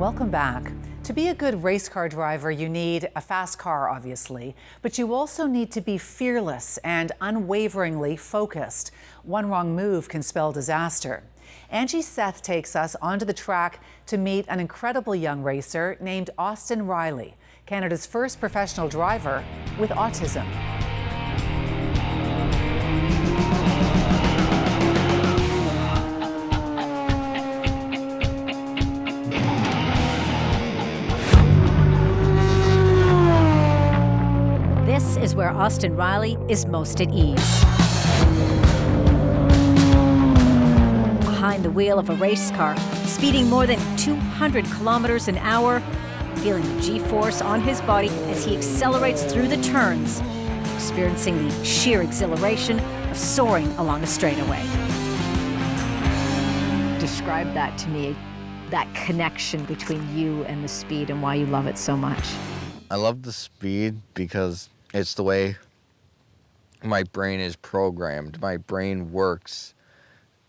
Welcome back. To be a good race car driver, you need a fast car, obviously, but you also need to be fearless and unwaveringly focused. One wrong move can spell disaster. Angie Seth takes us onto the track to meet an incredible young racer named Austin Riley, Canada's first professional driver with autism. This is where Austin Riley is most at ease. Behind the wheel of a race car, speeding more than 200 kilometers an hour, feeling the G-force on his body as he accelerates through the turns, experiencing the sheer exhilaration of soaring along a straightaway. Describe that to me, that connection between you and the speed and why you love it so much. I love the speed because it's the way my brain is programmed. My brain works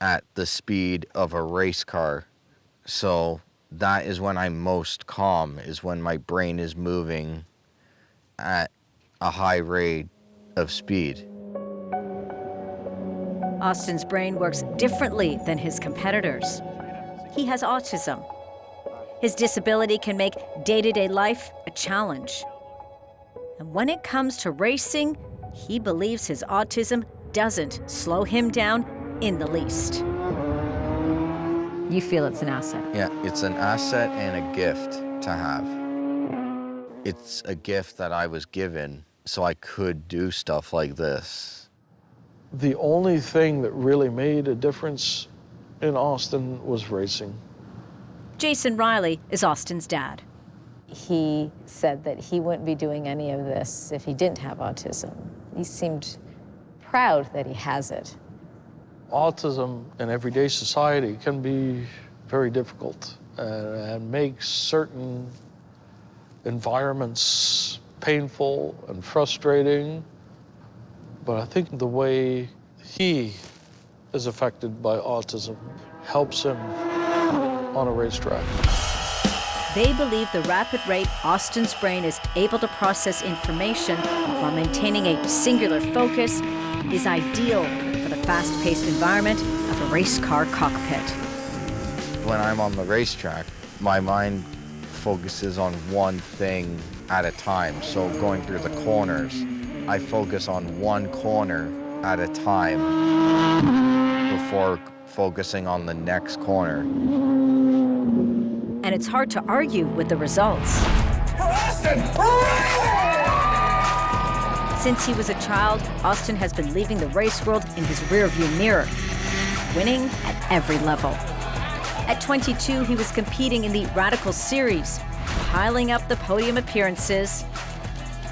at the speed of a race car. So that is when I'm most calm, is when my brain is moving at a high rate of speed. Austin's brain works differently than his competitors. He has autism. His disability can make day-to-day life a challenge. And when it comes to racing, he believes his autism doesn't slow him down in the least. You feel it's an asset? Yeah, it's an asset and a gift to have. It's a gift that I was given so I could do stuff like this. The only thing that really made a difference in Austin was racing. Jason Riley is Austin's dad. He said that he wouldn't be doing any of this if he didn't have autism. He seemed proud that he has it. Autism in everyday society can be very difficult and makes certain environments painful and frustrating. But I think the way he is affected by autism helps him on a racetrack. They believe the rapid rate Austin's brain is able to process information while maintaining a singular focus is ideal for the fast-paced environment of a race car cockpit. When I'm on the racetrack, my mind focuses on one thing at a time. So going through the corners, I focus on one corner at a time before focusing on the next corner. And it's hard to argue with the results. Austin! Since he was a child, Austin has been leaving the race world in his rearview mirror, winning at every level. At 22, he was competing in the Radical Series, piling up the podium appearances,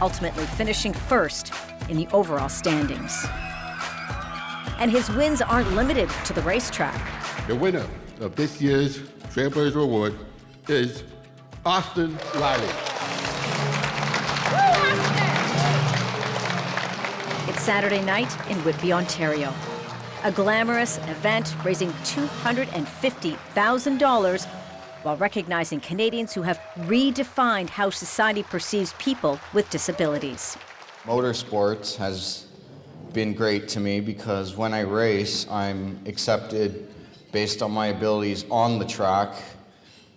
ultimately finishing first in the overall standings. And his wins aren't limited to the racetrack. The winner of this year's Trailblazer Award is Austin Riley. It's Saturday night in Whitby, Ontario. A glamorous event raising $250,000 while recognizing Canadians who have redefined how society perceives people with disabilities. Motorsports has been great to me because when I race, I'm accepted based on my abilities on the track.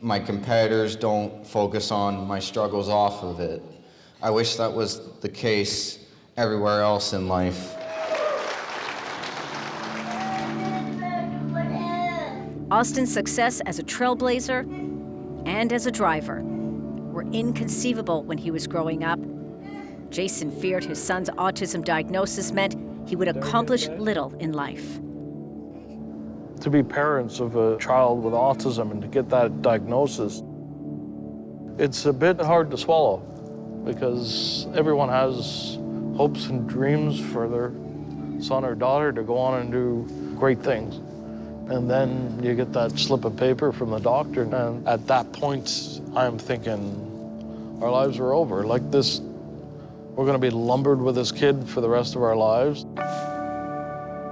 My competitors don't focus on my struggles off of it. I wish that was the case everywhere else in life. Austin's success as a trailblazer and as a driver were inconceivable when he was growing up. Jason feared his son's autism diagnosis meant he would accomplish little in life. To be parents of a child with autism and to get that diagnosis, it's a bit hard to swallow because everyone has hopes and dreams for their son or daughter to go on and do great things. And then you get that slip of paper from the doctor, and at that point, I'm thinking, our lives are over. Like this, we're gonna be lumbered with this kid for the rest of our lives.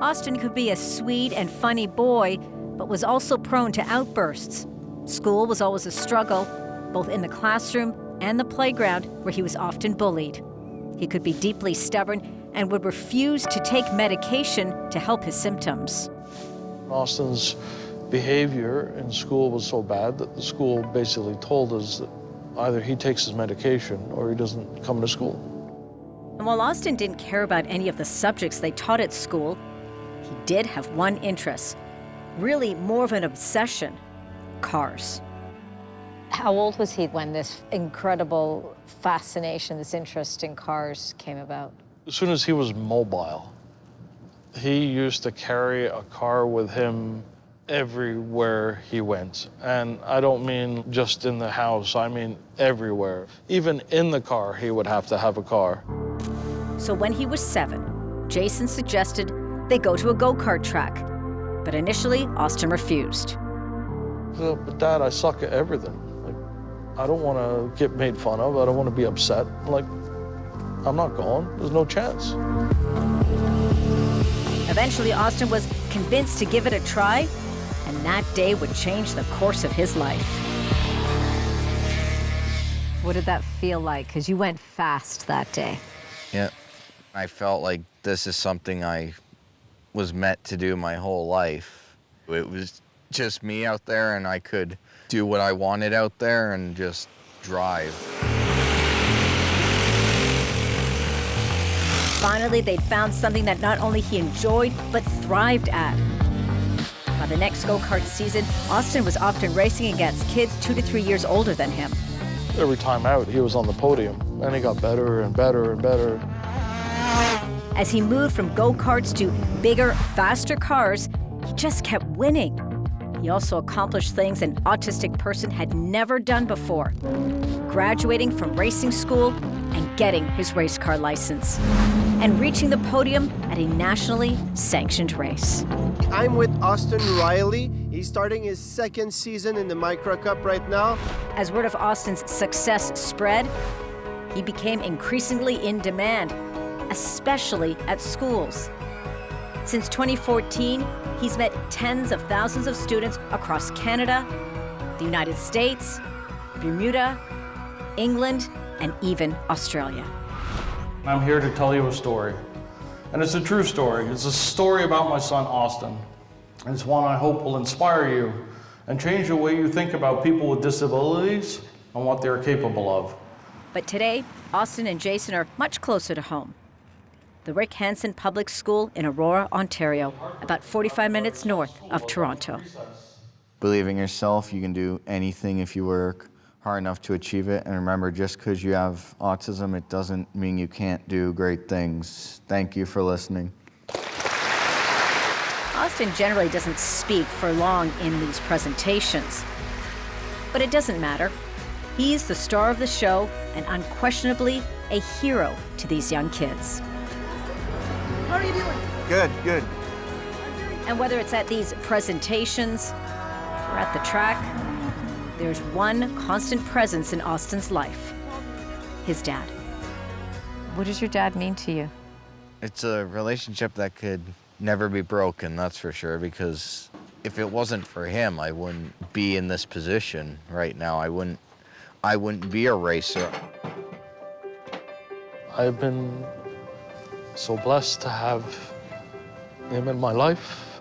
Austin could be a sweet and funny boy, but was also prone to outbursts. School was always a struggle, both in the classroom and the playground, where he was often bullied. He could be deeply stubborn and would refuse to take medication to help his symptoms. Austin's behavior in school was so bad that the school basically told us that either he takes his medication or he doesn't come to school. And while Austin didn't care about any of the subjects they taught at school, he did have one interest, really more of an obsession: cars. How old was he when this incredible fascination, this interest in cars came about? As soon as he was mobile, he used to carry a car with him everywhere he went. And I don't mean just in the house, I mean everywhere. Even in the car, he would have to have a car. So when he was 7, Jason suggested they go to a go-kart track. But initially, Austin refused. But Dad, I suck at everything. Like, I don't want to get made fun of. I don't want to be upset. Like, I'm not going. There's no chance. Eventually, Austin was convinced to give it a try, and that day would change the course of his life. What did that feel like? Because you went fast that day. Yeah. I felt like this is something I was meant to do my whole life. It was just me out there, and I could do what I wanted out there and just drive. Finally, they'd found something that not only he enjoyed, but thrived at. By the next go-kart season, Austin was often racing against kids 2 to 3 years older than him. Every time out, he was on the podium, and he got better and better and better. As he moved from go-karts to bigger, faster cars, he just kept winning. He also accomplished things an autistic person had never done before: graduating from racing school and getting his race car license, and reaching the podium at a nationally sanctioned race. I'm with Austin Riley. He's starting his 2nd season in the Micro Cup right now. As word of Austin's success spread, he became increasingly in demand, especially at schools. Since 2014, he's met tens of thousands of students across Canada, the United States, Bermuda, England, and even Australia. I'm here to tell you a story. And it's a true story. It's a story about my son, Austin. And it's one I hope will inspire you and change the way you think about people with disabilities and what they're capable of. But today, Austin and Jason are much closer to home. The Rick Hansen Public School in Aurora, Ontario, about 45 minutes north of Toronto. Believe in yourself. You can do anything if you work hard enough to achieve it. And remember, just because you have autism, it doesn't mean you can't do great things. Thank you for listening. Austin generally doesn't speak for long in these presentations. But it doesn't matter. He's the star of the show and unquestionably a hero to these young kids. How are you doing? Good, good. And whether it's at these presentations or at the track, there's one constant presence in Austin's life: his dad. What does your dad mean to you? It's a relationship that could never be broken, that's for sure, because if it wasn't for him, I wouldn't be in this position right now. I wouldn't be a racer. I've been so blessed to have him in my life.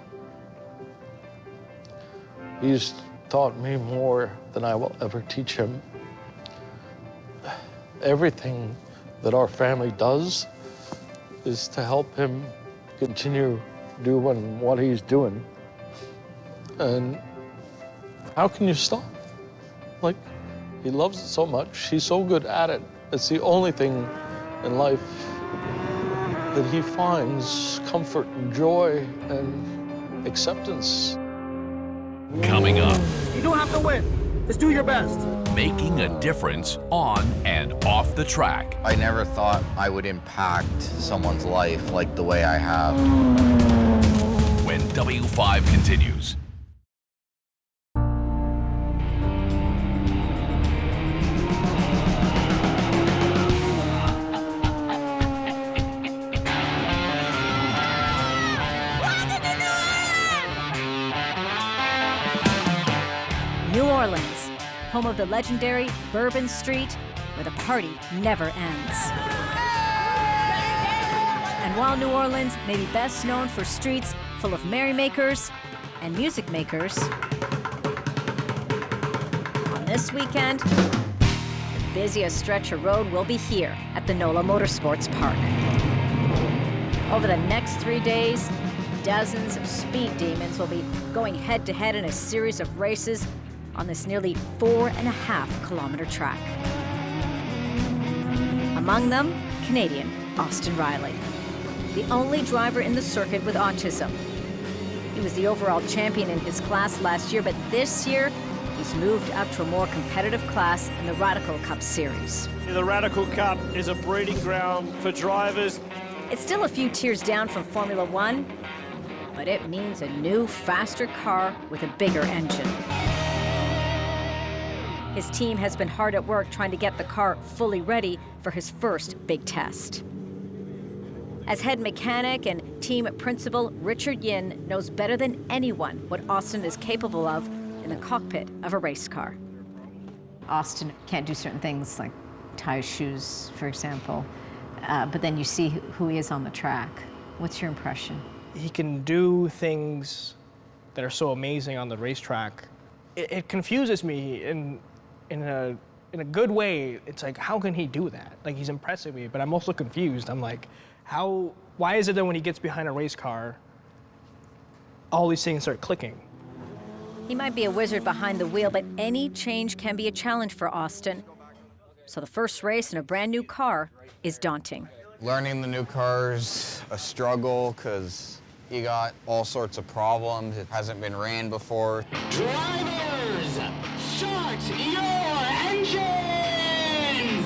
He's taught me more than I will ever teach him. Everything that our family does is to help him continue doing what he's doing. And how can you stop? Like, he loves it so much. He's so good at it. It's the only thing in life that he finds comfort and joy and acceptance. Coming up, You don't have to win. Just do your best. making a difference on and off the track. I never thought I would impact someone's life like the way I have. When W5 continues. New Orleans, home of the legendary Bourbon Street, where the party never ends. And while New Orleans may be best known for streets full of merrymakers and music makers, on this weekend, the busiest stretch of road will be here at the NOLA Motorsports Park. Over the next 3 days, dozens of speed demons will be going head-to-head in a series of races on this nearly 4.5-kilometer track. Among them, Canadian Austin Riley, the only driver in the circuit with autism. He was the overall champion in his class last year, but this year, he's moved up to a more competitive class in the Radical Cup Series. The Radical Cup is a breeding ground for drivers. It's still a few tiers down from Formula One, but it means a new, faster car with a bigger engine. His team has been hard at work trying to get the car fully ready for his first big test. As head mechanic and team principal, Richard Yin knows better than anyone what Austin is capable of in the cockpit of a race car. Austin can't do certain things like tie his shoes, for example, but then you see who he is on the track. What's your impression? He can do things that are so amazing on the racetrack. It confuses me in a good way. It's like, how can he do that? Like, he's impressing me, but I'm also confused. I'm like, why is it that when he gets behind a race car, all these things start clicking? He might be a wizard behind the wheel, but any change can be a challenge for Austin. So the first race in a brand new car is daunting. Learning the new car's a struggle because you got all sorts of problems. It hasn't been ran before. Drivers, start your engines!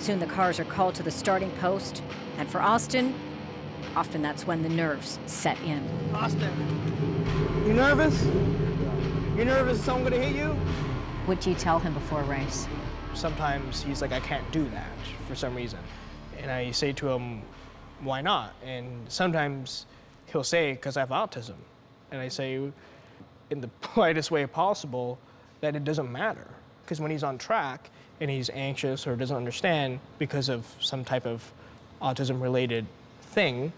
Soon the cars are called to the starting post, and for Austin, often that's when the nerves set in. Austin, you nervous? You nervous someone gonna hit you? What do you tell him before a race? Sometimes he's like, I can't do that for some reason. And I say to him, why not? And sometimes he'll say, because I have autism. And I say, in the politest way possible, that it doesn't matter. Because when he's on track and he's anxious or doesn't understand because of some type of autism-related thing,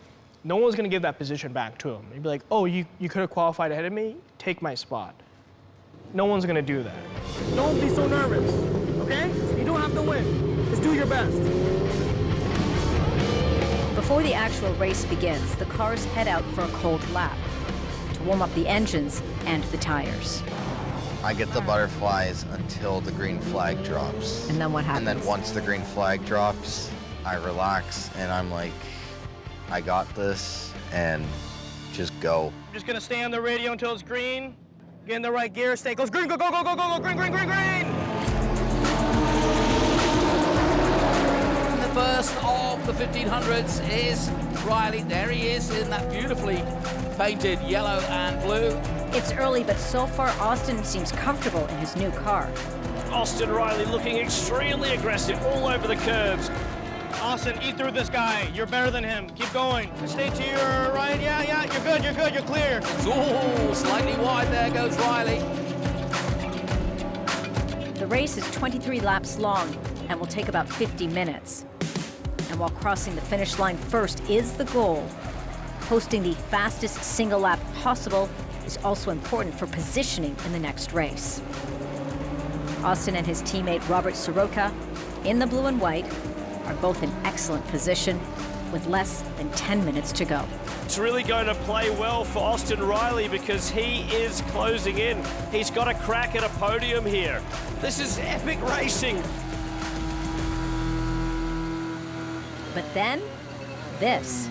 no one's gonna give that position back to him. He'd be like, oh, you could have qualified ahead of me? Take my spot. No one's gonna do that. Don't be so nervous, okay? You don't have to win. Just do your best. Before the actual race begins, the cars head out for a cold lap to warm up the engines and the tires. I get the butterflies until the green flag drops. And then what happens? And then once the green flag drops, I relax and I'm like, I got this, and just go. I'm just gonna stay on the radio until it's green, get in the right gear, stay, goes green, go, go, go, go, go, go, green, green, green, green! The first of the 1500s is Riley. There he is in that beautifully painted yellow and blue. It's early, but so far Austin seems comfortable in his new car. Austin Riley looking extremely aggressive all over the curves. Austin, eat through this guy. You're better than him. Keep going. Stay to your right. Yeah, you're good, you're clear. Ooh, slightly wide there goes Riley. The race is 23 laps long and will take about 50 minutes. And while crossing the finish line first is the goal, posting the fastest single lap possible is also important for positioning in the next race. Austin and his teammate Robert Soroka, in the blue and white, are both in excellent position with less than 10 minutes to go. It's really going to play well for Austin Riley because he is closing in. He's got a crack at a podium here. This is epic racing. But then, this.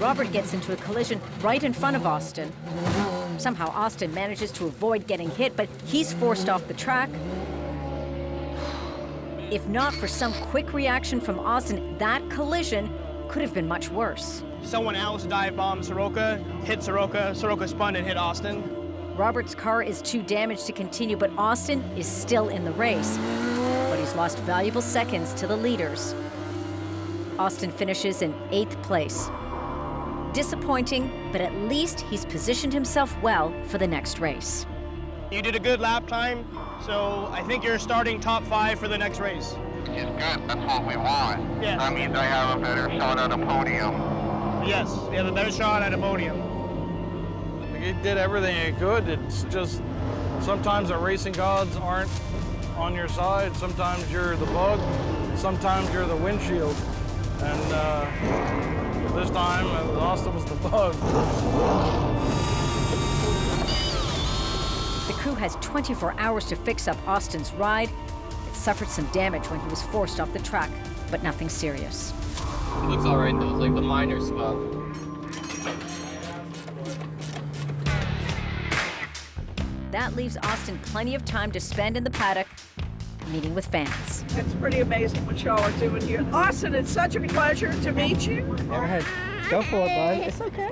Robert gets into a collision right in front of Austin. Somehow Austin manages to avoid getting hit, but he's forced off the track. If not for some quick reaction from Austin, that collision could have been much worse. Someone else dive bombed Soroka, hit Soroka, Soroka spun and hit Austin. Robert's car is too damaged to continue, but Austin is still in the race. But he's lost valuable seconds to the leaders. Austin finishes in 8th place. Disappointing, but at least he's positioned himself well for the next race. You did a good lap time, so I think you're starting top 5 for the next race. It's good. That's what we want. Yes. That means I have a better shot at a podium. Yes, you have a better shot at a podium. He did everything he could. It's just sometimes the racing gods aren't on your side. Sometimes you're the bug. Sometimes you're the windshield. And this time, Austin was the bug. The crew has 24 hours to fix up Austin's ride. It suffered some damage when he was forced off the track, but nothing serious. It looks all right, though. It's like the minor spot. That leaves Austin plenty of time to spend in the paddock, meeting with fans. It's pretty amazing what y'all are doing here. Austin, it's such a pleasure to meet you. Go ahead. Go for it, bud. It's okay.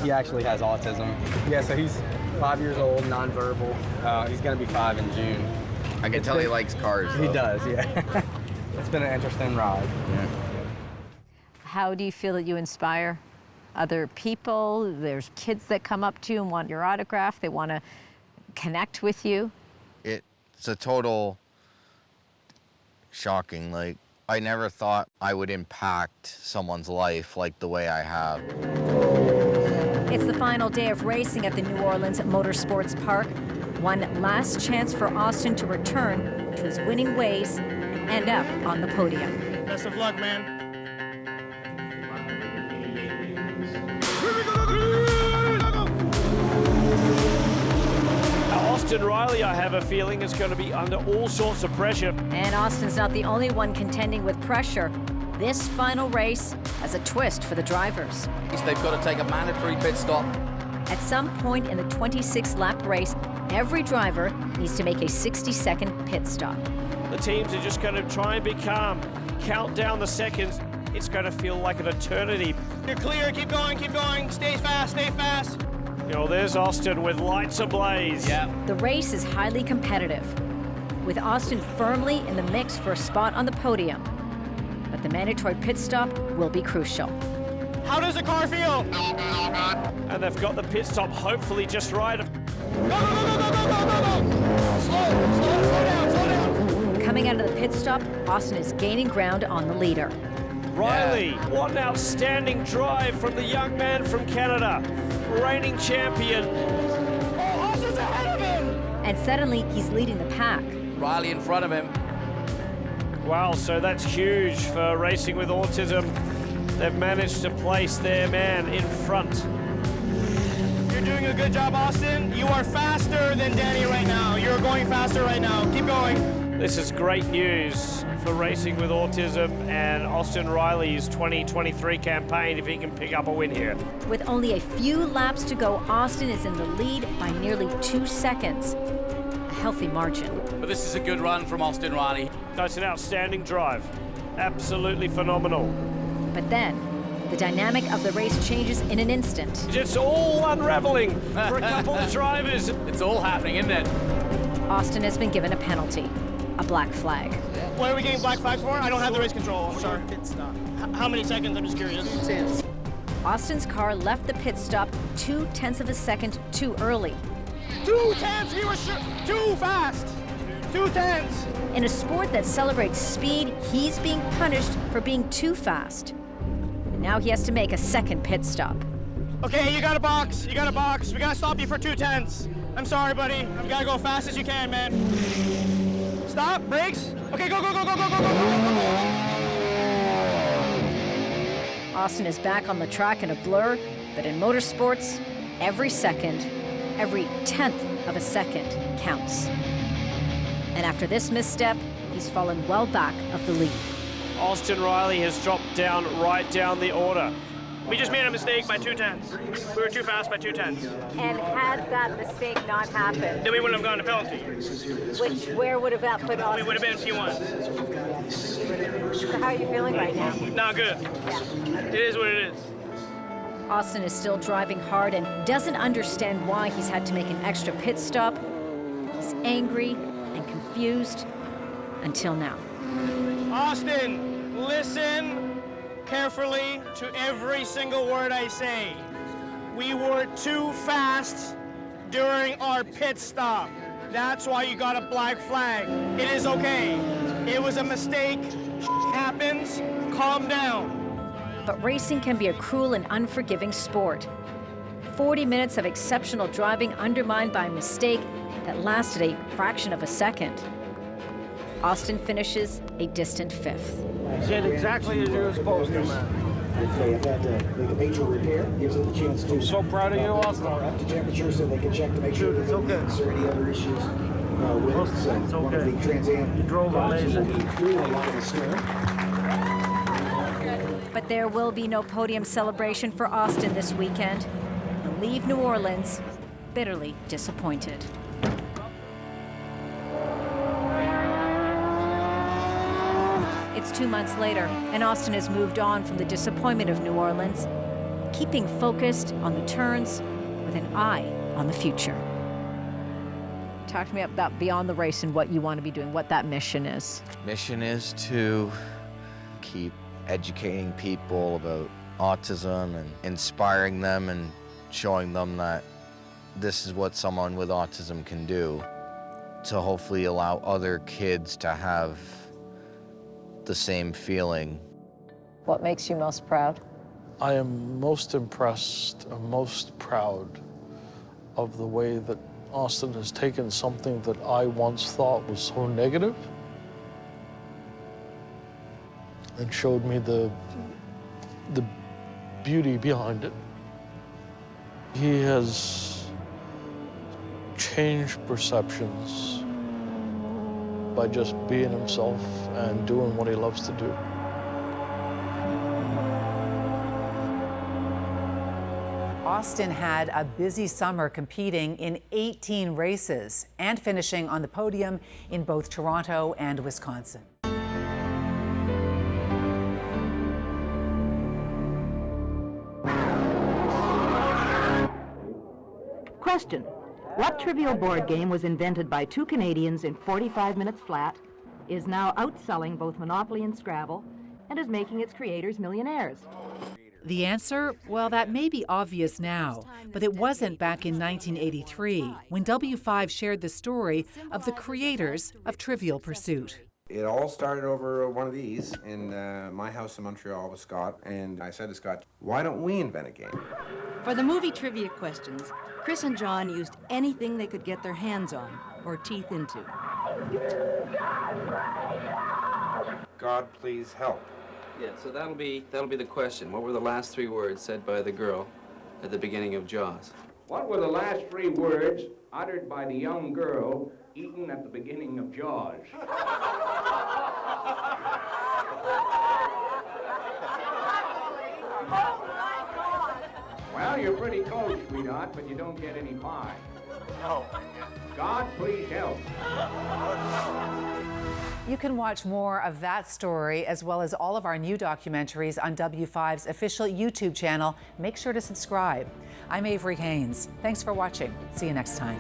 He actually has autism. Yeah, so he's 5 years old, nonverbal. He's going to be 5 in June. I can tell he likes cars, He though. does, yeah. It's been an interesting ride. Yeah. How do you feel that you inspire other people? There's kids that come up to you and want your autograph. They want to connect with you. It's a total shocking. Like, I never thought I would impact someone's life like the way I have. It's the final day of racing at the New Orleans Motorsports Park. One last chance for Austin to return to his winning ways and end up on the podium. Best of luck, man. Austin Riley, I have a feeling, is going to be under all sorts of pressure. And Austin's not the only one contending with pressure. This final race has a twist for the drivers. They've got to take a mandatory pit stop. At some point in the 26-lap race, every driver needs to make a 60-second pit stop. The teams are just going to try and be calm, count down the seconds. It's going to feel like an eternity. You're clear, keep going, stay fast, stay fast. You know, there's Austin with lights ablaze. Yeah. The race is highly competitive, with Austin firmly in the mix for a spot on the podium. But the mandatory pit stop will be crucial. How does the car feel? And they've got the pit stop hopefully just right. Go! Slow down. Coming out of the pit stop, Austin is gaining ground on the leader. Riley, what an outstanding drive from the young man from Canada, reigning champion. Oh, Austin's ahead of him! And suddenly, he's leading the pack. Riley in front of him. Wow, so that's huge for Racing with Autism. They've managed to place their man in front. You're doing a good job, Austin. You are faster than Danny right now. You're going faster right now. Keep going. This is great news for Racing with Autism and Austin Riley's 2023 campaign if he can pick up a win here. With only a few laps to go, Austin is in the lead by nearly 2 seconds. A healthy margin. But this is a good run from Austin Riley. That's an outstanding drive. Absolutely phenomenal. But then, the dynamic of the race changes in an instant. It's all unraveling for a couple of drivers. It's all happening, isn't it? Austin has been given a penalty, a black flag. What are we getting black flags for? I don't have the race control. I'm sorry. Pit stop. How many seconds? I'm just curious. 2 tenths. Austin's car left the pit stop 0.2 of a second too early. 2 tenths. We were too fast. 2 tenths. In a sport that celebrates speed, he's being punished for being too fast. And now he has to make a second pit stop. Okay, you got a box. We gotta stop you for 2 tenths. I'm sorry, buddy. You gotta go fast as you can, man. Stop, brakes. Okay, go. Austin is back on the track in a blur, but in motorsports, every second, every 10th of a second counts. And after this misstep, he's fallen well back of the lead. Austin Riley has dropped down right down the order. We just made a mistake by 2 tenths. We were too fast by 2 tenths. And had that mistake not happened, Then we wouldn't have gotten a penalty. where would have that put Austin? We would have been P1. So how are you feeling right now? Not good. Yeah. It is what it is. Austin is still driving hard and doesn't understand why he's had to make an extra pit stop. He's angry and confused until now. Austin, listen carefully to every single word I say. We were too fast during our pit stop. That's why you got a black flag. It is okay. It was a mistake. Happens. Calm down. But racing can be a cruel and unforgiving sport. 40 minutes of exceptional driving undermined by a mistake that lasted a fraction of a second. Austin finishes a distant 5th. Did exactly as you were supposed to, man. They have had to make a major repair, gives them the chance to. I'm so proud of you, Austin. Up to temperature so they can check to make sure that there's any other issues with it. So it's one of okay. the Trans Am You drove amazing. through a lot of the snow. But there will be no podium celebration for Austin this weekend. He'll leave New Orleans bitterly disappointed. It's 2 months later, and Austin has moved on from the disappointment of New Orleans, keeping focused on the turns with an eye on the future. Talk to me about beyond the race and what you want to be doing, what that mission is. Mission is to keep educating people about autism and inspiring them and showing them that this is what someone with autism can do, to hopefully allow other kids to have the same feeling. What makes you most proud? I am most impressed and most proud of the way that Austin has taken something that I once thought was so negative and showed me the beauty behind it. He has changed perceptions by just being himself and doing what he loves to do. Austin had a busy summer competing in 18 races and finishing on the podium in both Toronto and Wisconsin. Question: what trivial board game was invented by 2 Canadians in 45 minutes flat, is now outselling both Monopoly and Scrabble, and is making its creators millionaires? The answer? Well, that may be obvious now, but it wasn't back in 1983 when W5 shared the story of the creators of Trivial Pursuit. It all started over one of these in my house in Montreal with Scott, and I said to Scott, why don't we invent a game? For the movie trivia questions, Chris and John used anything they could get their hands on or teeth into. God, please help. Yeah, so that'll be the question. What were the last 3 words said by the girl at the beginning of Jaws? What were the last 3 words uttered by the young girl eaten at the beginning of Jaws? Well, you're pretty close, sweetheart, but you don't get any pie. No. God, please help. You can watch more of that story as well as all of our new documentaries on W5's official YouTube channel. Make sure to subscribe. I'm Avery Haynes. Thanks for watching. See you next time.